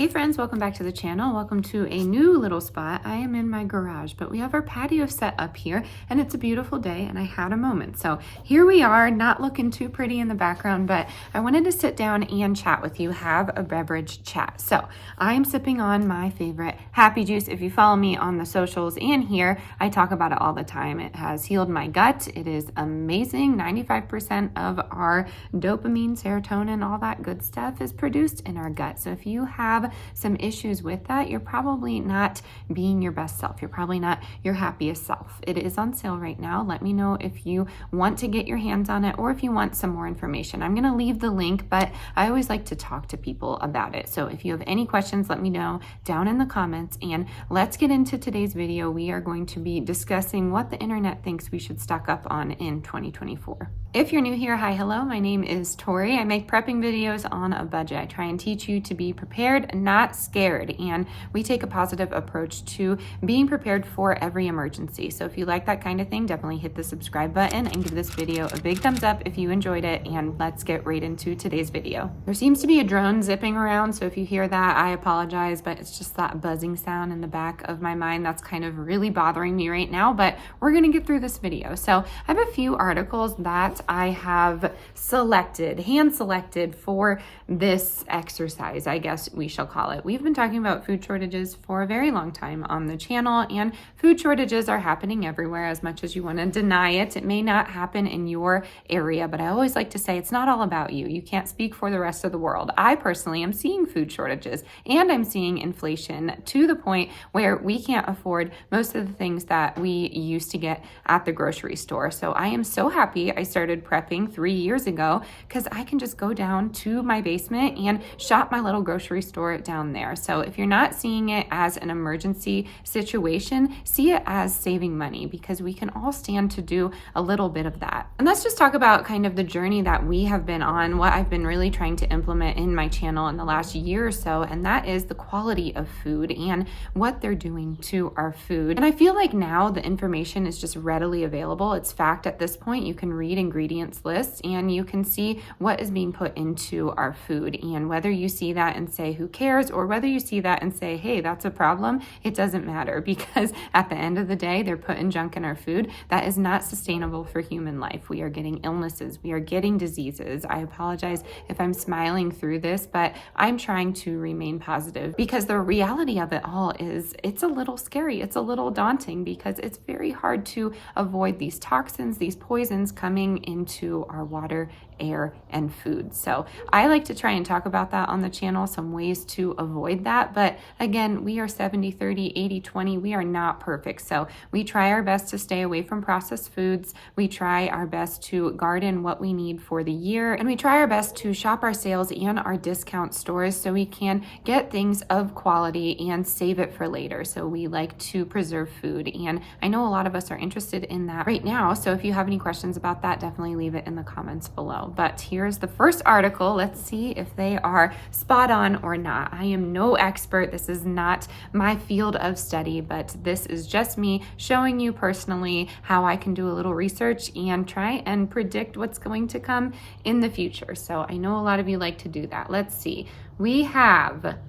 Hey friends, welcome back to the channel. Welcome to a new little spot. I am in my garage, but we have our patio set up here and it's a beautiful day and I had a moment. So here we are, not looking too pretty in the background, but I wanted to sit down and chat with you, have a beverage chat. So I'm sipping on my favorite happy juice. If you follow me on the socials and here, I talk about it all the time. It has healed my gut. It is amazing. 95% of our dopamine, serotonin, all that good stuff is produced in our gut. So if you have some issues with that, you're probably not being your best self. You're probably not your happiest self. It is on sale right now. Let me know if you want to get your hands on it or if you want some more information. I'm going to leave the link, but I always like to talk to people about it. So if you have any questions, let me know down in the comments and let's get into today's video. We are going to be discussing what the internet thinks we should stock up on in 2024. If you're new here, hi, hello, my name is Tori. I make prepping videos on a budget. I try and teach you to be prepared, not scared, and we take a positive approach to being prepared for every emergency. So if you like that kind of thing, definitely hit the subscribe button and give this video a big thumbs up if you enjoyed it, and let's get right into today's video. There seems to be a drone zipping around, so if you hear that, I apologize, but it's just that buzzing sound in the back of my mind that's kind of really bothering me right now, but we're gonna get through this video. So I have a few articles that I have selected, hand selected for this exercise, I guess we shall call it. We've been talking about food shortages for a very long time on the channel, and food shortages are happening everywhere. As much as you want to deny it, it may not happen in your area, but I always like to say it's not all about you. You can't speak for the rest of the world. I personally am seeing food shortages and I'm seeing inflation to the point where we can't afford most of the things that we used to get at the grocery store. So I am so happy I started prepping 3 years ago because I can just go down to my basement and shop my little grocery store down there. So if you're not seeing it as an emergency situation, see it as saving money, because we can all stand to do a little bit of that. And let's just talk about kind of the journey that we have been on, what I've been really trying to implement in my channel in the last year or so, and that is the quality of food and what they're doing to our food. And I feel like now the information is just readily available. It's fact at this point. You can read ingredients lists and you can see what is being put into our food, and whether you see that and say who cares, or whether you see that and say, hey, that's a problem, it doesn't matter, because at the end of the day, they're putting junk in our food that is not sustainable for human life. We are getting illnesses, we are getting diseases. I apologize if I'm smiling through this, but I'm trying to remain positive, because the reality of it all is it's a little scary, it's a little daunting, because it's very hard to avoid these toxins, these poisons coming into our water, air, and food. So I like to try and talk about that on the channel, some ways to avoid that. But again, we are 70-30, 80-20. We are not perfect. So we try our best to stay away from processed foods. We try our best to garden what we need for the year. And we try our best to shop our sales and our discount stores so we can get things of quality and save it for later. So we like to preserve food. And I know a lot of us are interested in that right now. So if you have any questions about that, definitely leave it in the comments below. But here's the first article. Let's see if they are spot on or not. I am no expert. This is not my field of study, but this is just me showing you personally how I can do a little research and try and predict what's going to come in the future. So I know a lot of you like to do that. Let's see. We have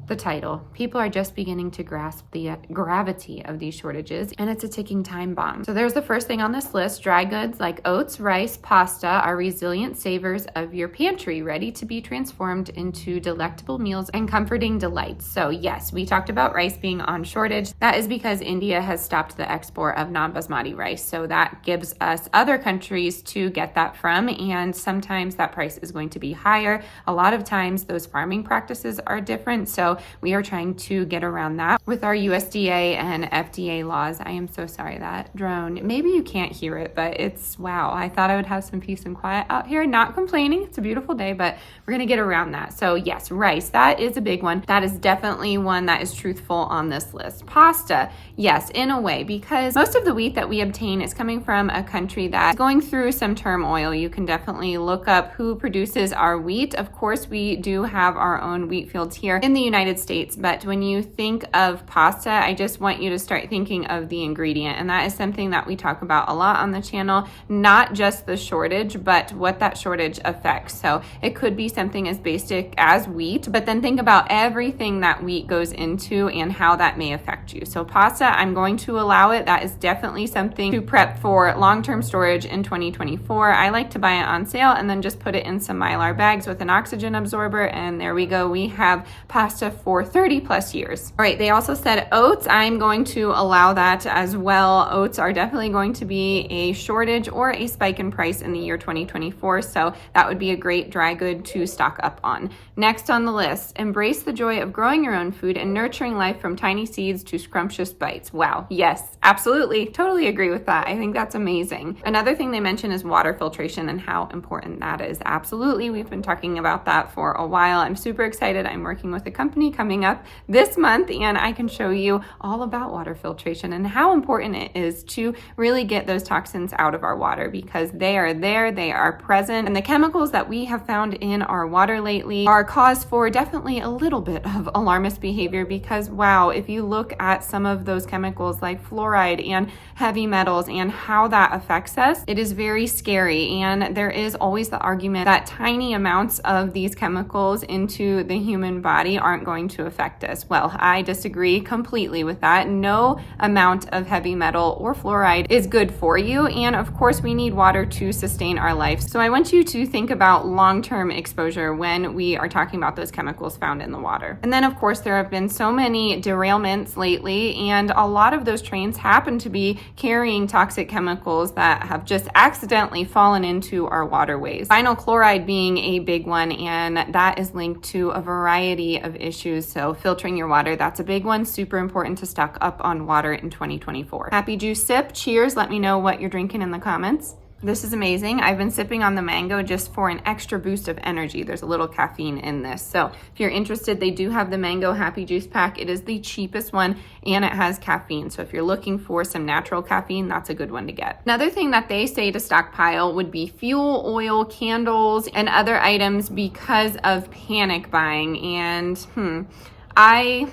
the title, people are just beginning to grasp the gravity of these shortages, and it's a ticking time bomb. So there's the first thing on this list. Dry goods like oats, rice, pasta are resilient savers of your pantry, ready to be transformed into delectable meals and comforting delights. So yes, we talked about rice being on shortage. That is because India has stopped the export of non-basmati rice. So that gives us other countries to get that from, and sometimes that price is going to be higher. A lot of times those farming practices are different. So we are trying to get around that with our USDA and FDA laws. I am so sorry, that drone, maybe you can't hear it, but it's, wow, I thought I would have some peace and quiet out here. Not complaining, it's a beautiful day, but we're gonna get around that. So yes, rice, that is a big one. That is definitely one that is truthful on this list. Pasta, yes, in a way, because most of the wheat that we obtain is coming from a country that's going through some turmoil. You can definitely look up who produces our wheat. Of course, we do have our own wheat fields here in the United United States, but when you think of pasta, I just want you to start thinking of the ingredient. And that is something that we talk about a lot on the channel, not just the shortage, but what that shortage affects. So it could be something as basic as wheat, but then think about everything that wheat goes into and how that may affect you. So pasta, I'm going to allow it. That is definitely something to prep for long-term storage in 2024. I like to buy it on sale and then just put it in some Mylar bags with an oxygen absorber, and there we go. We have pasta for 30 plus years. All right, they also said oats. I'm going to allow that as well. Oats are definitely going to be a shortage or a spike in price in the year 2024, so that would be a great dry good to stock up on. Next on the list, embrace the joy of growing your own food and nurturing life from tiny seeds to scrumptious bites. Wow, yes, absolutely, totally agree with that. I think that's amazing. Another thing they mention is water filtration and how important that is. Absolutely, we've been talking about that for a while. I'm super excited. I'm working with a company coming up this month, and I can show you all about water filtration and how important it is to really get those toxins out of our water, because they are there, they are present, and the chemicals that we have found in our water lately are cause for definitely a little bit of alarmist behavior, because wow, if you look at some of those chemicals like fluoride and heavy metals and how that affects us, it is very scary. And there is always the argument that tiny amounts of these chemicals into the human body aren't going to affect us. Well, I disagree completely with that. No amount of heavy metal or fluoride is good for you. And of course, we need water to sustain our life. So I want you to think about long-term exposure when we are talking about those chemicals found in the water. And then of course, there have been so many derailments lately, and a lot of those trains happen to be carrying toxic chemicals that have just accidentally fallen into our waterways. Vinyl chloride being a big one, and that is linked to a variety of issues. So filtering your water, that's a big one. Super important to stock up on water in 2024. Happy juice sip. Cheers. Let me know what you're drinking in the comments. This is amazing. I've been sipping on the mango just for an extra boost of energy. There's a little caffeine in this. So if you're interested, they do have the mango happy juice pack. It is the cheapest one and it has caffeine. So if you're looking for some natural caffeine, that's a good one to get. Another thing that they say to stockpile would be fuel, oil, candles, and other items because of panic buying. And I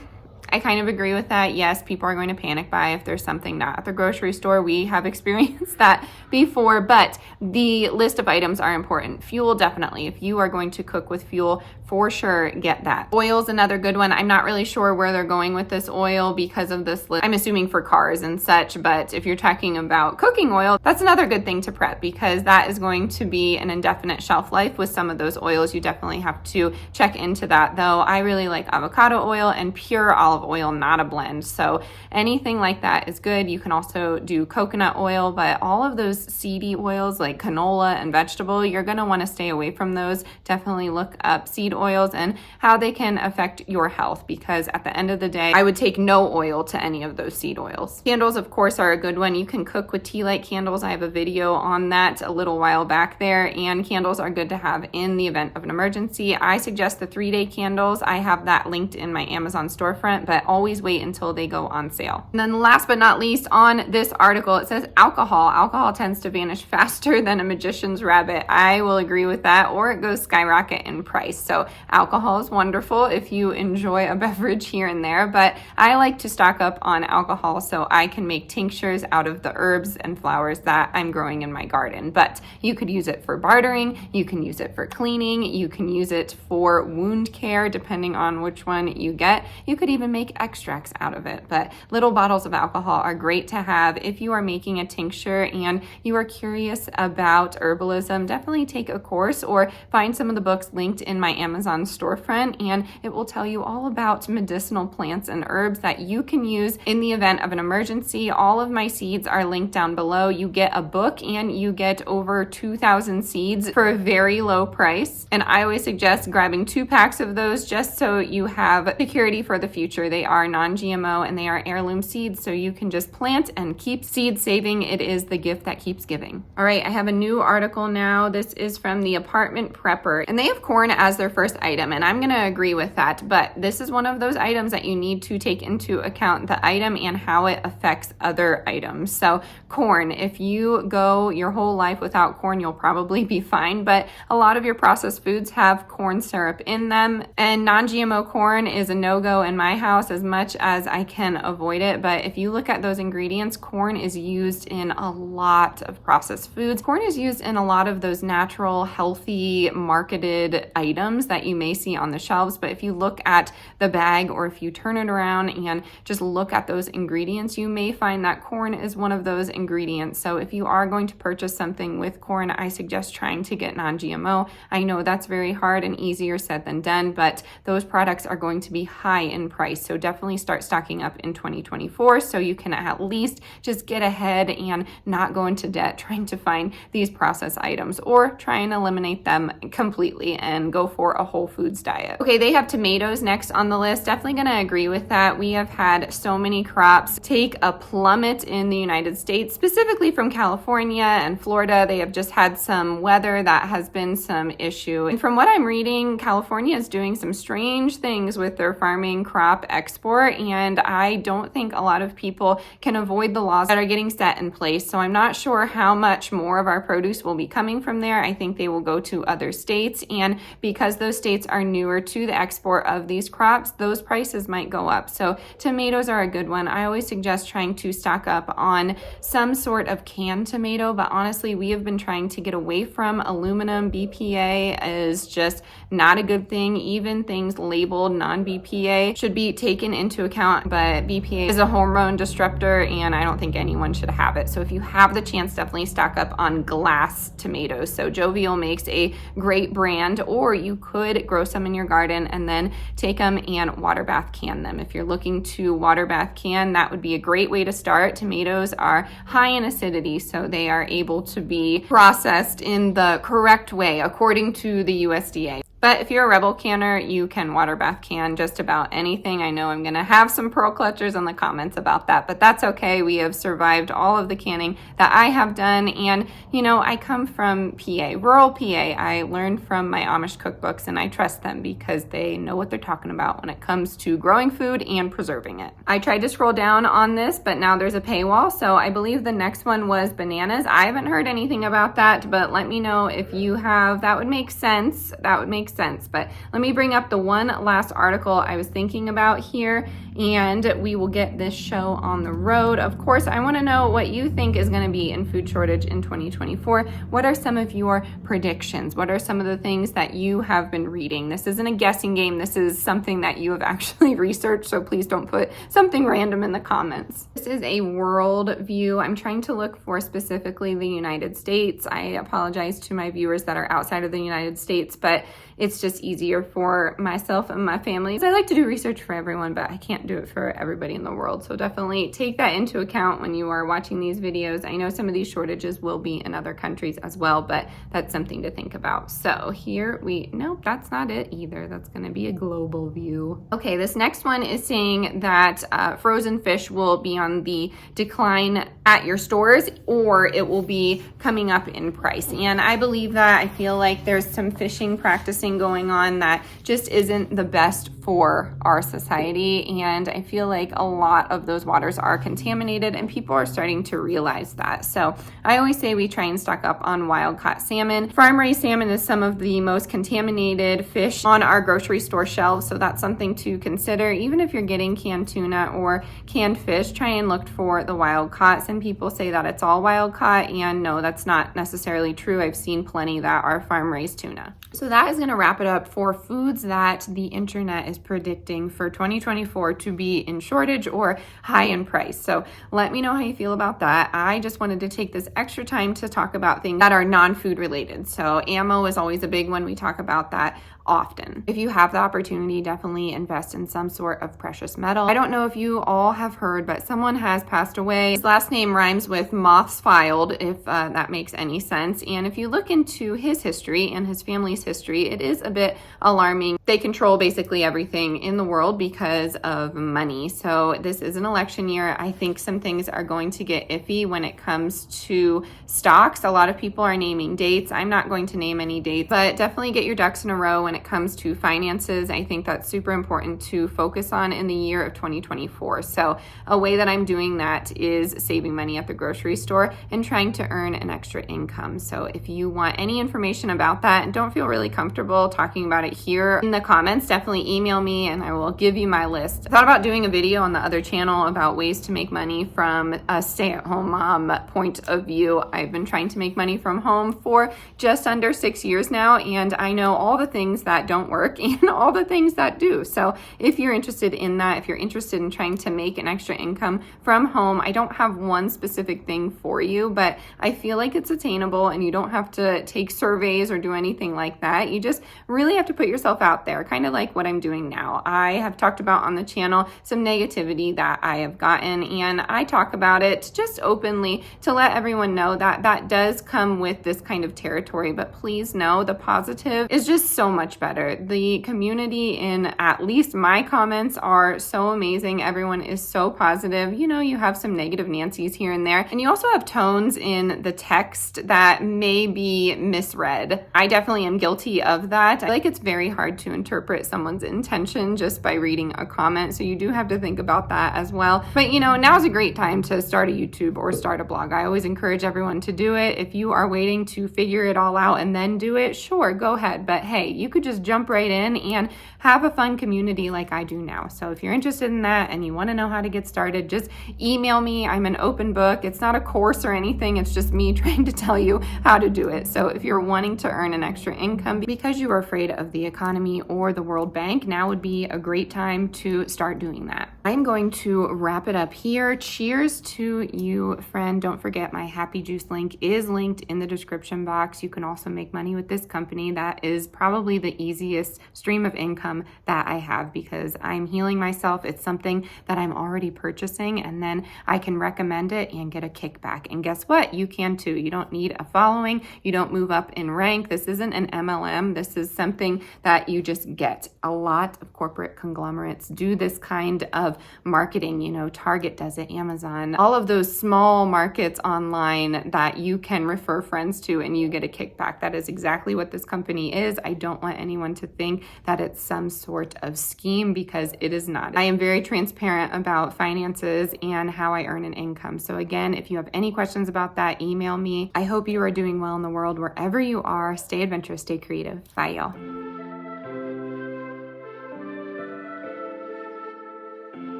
kind of agree with that. Yes, people are going to panic buy if there's something not at the grocery store. We have experienced that before, but the list of items are important. Fuel, definitely. If you are going to cook with fuel, for sure, get that. Oil's another good one. I'm not really sure where they're going with this oil because of this list. I'm assuming for cars and such, but if you're talking about cooking oil, that's another good thing to prep, because that is going to be an indefinite shelf life with some of those oils. You definitely have to check into that, though. I really like avocado oil and pure olive oil, not a blend. So anything like that is good. You can also do coconut oil, but all of those seedy oils like canola and vegetable, you're going to want to stay away from those. Definitely look up seed oils and how they can affect your health, because at the end of the day, I would take no oil to any of those seed oils. Candles, of course, are a good one. You can cook with tea light candles. I have a video on that a little while back there, and candles are good to have in the event of an emergency. I suggest the 3-day candles. I have that linked in my Amazon storefront, but always wait until they go on sale. And then last but not least on this article, it says alcohol. Alcohol tends to vanish faster than a magician's rabbit. I will agree with that, or it goes skyrocket in price. So alcohol is wonderful if you enjoy a beverage here and there, but I like to stock up on alcohol so I can make tinctures out of the herbs and flowers that I'm growing in my garden. But you could use it for bartering, you can use it for cleaning, you can use it for wound care, depending on which one you get. You could even make extracts out of it, but little bottles of alcohol are great to have if you are making a tincture and you are curious about herbalism. Definitely take a course or find some of the books linked in my Amazon storefront, and it will tell you all about medicinal plants and herbs that you can use in the event of an emergency. All of my seeds are linked down below. You get a book and you get over 2,000 seeds for a very low price, and I always suggest grabbing 2 packs of those just so you have security for the future. They are non-GMO and they are heirloom seeds, so you can just plant and keep seed saving. It is the gift that keeps giving. All right, I have a new article now. This is from the Apartment Prepper, and they have corn as their first item, and I'm gonna agree with that, but this is one of those items that you need to take into account the item and how it affects other items. So corn, if you go your whole life without corn, you'll probably be fine, but a lot of your processed foods have corn syrup in them, and non-GMO corn is a no-go in my house as much as I can avoid it. But if you look at those ingredients, corn is used in a lot of processed foods. Corn is used in a lot of those natural, healthy, marketed items that you may see on the shelves. But if you look at the bag, or if you turn it around and just look at those ingredients, you may find that corn is one of those ingredients. So if you are going to purchase something with corn, I suggest trying to get non-GMO. I know that's very hard and easier said than done, but those products are going to be high in price. So definitely start stocking up in 2024 so you can at least just get ahead and not go into debt trying to find these processed items, or try and eliminate them completely and go for a whole foods diet. Okay, they have tomatoes next on the list. Definitely gonna agree with that. We have had so many crops take a plummet in the United States, specifically from California and Florida. They have just had some weather that has been some issue. And from what I'm reading, California is doing some strange things with their farming crop export, and I don't think a lot of people can avoid the laws that are getting set in place. So I'm not sure how much more of our produce will be coming from there. I think they will go to other states, and because those states are newer to the export of these crops, those prices might go up. So tomatoes are a good one. I always suggest trying to stock up on some sort of canned tomato, but honestly, we have been trying to get away from aluminum. BPA is just not a good thing. Even things labeled non-BPA should be taken into account, but BPA is a hormone disruptor and I don't think anyone should have it. So if you have the chance, definitely stock up on glass tomatoes. So Jovial makes a great brand, or you could grow some in your garden and then take them and water bath can them. If you're looking to water bath can, that would be a great way to start. Tomatoes are high in acidity, so they are able to be processed in the correct way according to the USDA. But if you're a Rebel canner, you can water bath can just about anything. I know I'm gonna have some pearl clutchers in the comments about that, but that's okay. We have survived all of the canning that I have done. And you know, I come from PA, rural PA. I learned from my Amish cookbooks, and I trust them because they know what they're talking about when it comes to growing food and preserving it. I tried to scroll down on this, but now there's a paywall. So I believe the next one was bananas. I haven't heard anything about that, but let me know if you have. That would make sense. That would make sense. But let me bring up the one last article I was thinking about here, and we will get this show on the road. Of course, I want to know what you think is going to be in food shortage in 2024. What are some of your predictions? What are some of the things that you have been reading? This isn't a guessing game. This is something that you have actually researched, so please don't put something random in the comments. This is a world view. I'm trying to look for specifically the United States. I apologize to my viewers that are outside of the United States, but it's just easier for myself and my family. I like to do research for everyone, but I can't do it for everybody in the world. So definitely take that into account when you are watching these videos. I know some of these shortages will be in other countries as well, but that's something to think about. So here nope, that's not it either. That's gonna be a global view. Okay, this next one is saying that frozen fish will be on the decline at your stores, or it will be coming up in price. And I believe that. I feel like there's some fishing practicing going on that just isn't the best for our society, and I feel like a lot of those waters are contaminated and people are starting to realize that. So I always say we try and stock up on wild caught salmon. Farm raised salmon is some of the most contaminated fish on our grocery store shelves, so that's something to consider. Even if you're getting canned tuna or canned fish, try and look for the wild caught. Some people say that it's all wild caught, and no, that's not necessarily true. I've seen plenty that are farm raised tuna. So that is going to wrap it up for foods that the internet is predicting for 2024 to be in shortage or high in price. So let me know how you feel about that. I just wanted to take this extra time to talk about things that are non-food related. So ammo is always a big one. We talk about that often. If you have the opportunity, definitely invest in some sort of precious metal. I don't know if you all have heard, but someone has passed away. His last name rhymes with moths filed, if that makes any sense. And if you look into his history and his family's history, it it is a bit alarming. They control basically everything in the world because of money. So this is an election year. I think some things are going to get iffy when it comes to stocks. A lot of people are naming dates. I'm not going to name any dates, but definitely get your ducks in a row when it comes to finances. I think that's super important to focus on in the year of 2024. So a way that I'm doing that is saving money at the grocery store and trying to earn an extra income. So if you want any information about that and don't feel really comfortable talking about it here in the comments, definitely email me and I will give you my list. I thought about doing a video on the other channel about ways to make money from a stay-at-home mom point of view. I've been trying to make money from home for just under 6 years now, and I know all the things that don't work and all the things that do. So if you're interested in that, if you're interested in trying to make an extra income from home, I don't have one specific thing for you, but I feel like it's attainable and you don't have to take surveys or do anything like that. You just really have to put yourself out there, kind of like what I'm doing now. I have talked about on the channel some negativity that I have gotten, and I talk about it just openly to let everyone know that that does come with this kind of territory. But please know the positive is just so much better. The community in at least my comments are so amazing. Everyone is so positive. You know, you have some negative Nancy's here and there, and you also have tones in the text that may be misread. I definitely am guilty of that. I feel like it's very hard to interpret someone's intention just by reading a comment, so you do have to think about that as well. But you know, now's a great time to start a YouTube or start a blog. I always encourage everyone to do it. If you are waiting to figure it all out and then do it, sure, go ahead. But hey, you could just jump right in and have a fun community like I do now. So if you're interested in that and you want to know how to get started, just email me. I'm an open book. It's not a course or anything. It's just me trying to tell you how to do it. So if you're wanting to earn an extra income because you are afraid of the economy or the World Bank, now would be a great time to start doing that. I'm going to wrap it up here. Cheers to you, friend. Don't forget my Happy Juice link is linked in the description box. You can also make money with this company. That is probably the easiest stream of income that I have because I'm healing myself. It's something that I'm already purchasing, and then I can recommend it and get a kickback. And guess what? You can too. You don't need a following. You don't move up in rank. This isn't an MLM. This is something that you just get. A lot of corporate conglomerates do this kind of marketing. You know, Target does it, Amazon, all of those small markets online that you can refer friends to and you get a kickback. That is exactly what this company is. I don't want anyone to think that it's some sort of scheme because it is not. I am very transparent about finances and how I earn an income. So again, if you have any questions about that, email me. I hope you are doing well in the world wherever you are. Stay adventurous, stay creative. Bye, y'all.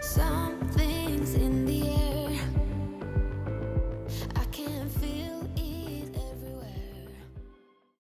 Something's in the air.